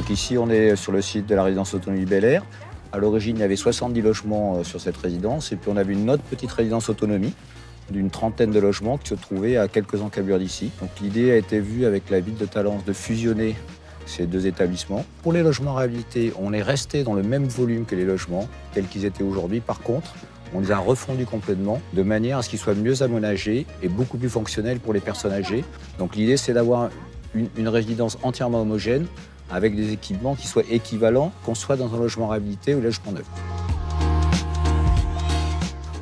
Donc ici, on est sur le site de la résidence autonomie Bel Air. À l'origine, il y avait 70 logements sur cette résidence. Et puis, on avait une autre petite résidence autonomie d'une trentaine de logements qui se trouvaient à quelques encablures d'ici. Donc l'idée a été vue avec la ville de Talence de fusionner ces deux établissements. Pour les logements réhabilités, on est resté dans le même volume que les logements tels qu'ils étaient aujourd'hui. Par contre, on les a refondus complètement de manière à ce qu'ils soient mieux aménagés et beaucoup plus fonctionnels pour les personnes âgées. Donc l'idée, c'est d'avoir une résidence entièrement homogène avec des équipements qui soient équivalents, qu'on soit dans un logement réhabilité ou logement neuf.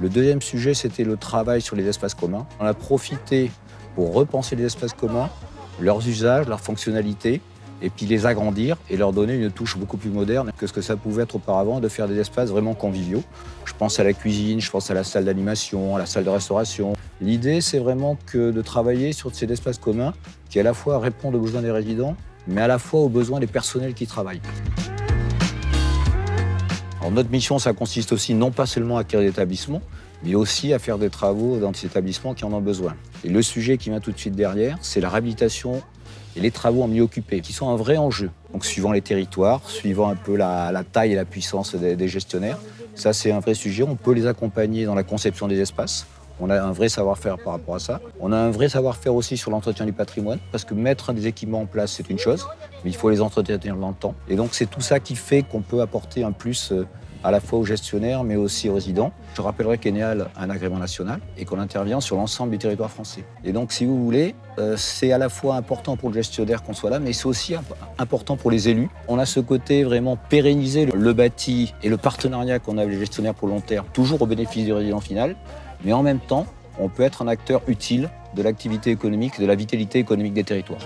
Le deuxième sujet, c'était le travail sur les espaces communs. On a profité pour repenser les espaces communs, leurs usages, leurs fonctionnalités, et puis les agrandir et leur donner une touche beaucoup plus moderne que ce que ça pouvait être auparavant, de faire des espaces vraiment conviviaux. Je pense à la cuisine, je pense à la salle d'animation, à la salle de restauration. L'idée, c'est vraiment de travailler sur ces espaces communs qui à la fois répondent aux besoins des résidents, mais à la fois aux besoins des personnels qui travaillent. Alors, notre mission, ça consiste aussi non pas seulement à acquérir des établissements, mais aussi à faire des travaux dans ces établissements qui en ont besoin. Et le sujet qui vient tout de suite derrière, c'est la réhabilitation et les travaux en milieu occupé, qui sont un vrai enjeu. Donc suivant les territoires, suivant un peu la taille et la puissance des gestionnaires, ça c'est un vrai sujet. On peut les accompagner dans la conception des espaces. On a un vrai savoir-faire par rapport à ça. On a un vrai savoir-faire aussi sur l'entretien du patrimoine, parce que mettre des équipements en place, c'est une chose, mais il faut les entretenir dans le temps. Et donc c'est tout ça qui fait qu'on peut apporter un plus à la fois aux gestionnaires, mais aussi aux résidents. Je rappellerai qu'Enea a un agrément national et qu'on intervient sur l'ensemble du territoire français. Et donc, si vous voulez, c'est à la fois important pour le gestionnaire qu'on soit là, mais c'est aussi important pour les élus. On a ce côté vraiment pérenniser le bâti et le partenariat qu'on a avec les gestionnaires pour le long terme, toujours au bénéfice du résident final, mais en même temps, on peut être un acteur utile de l'activité économique, de la vitalité économique des territoires.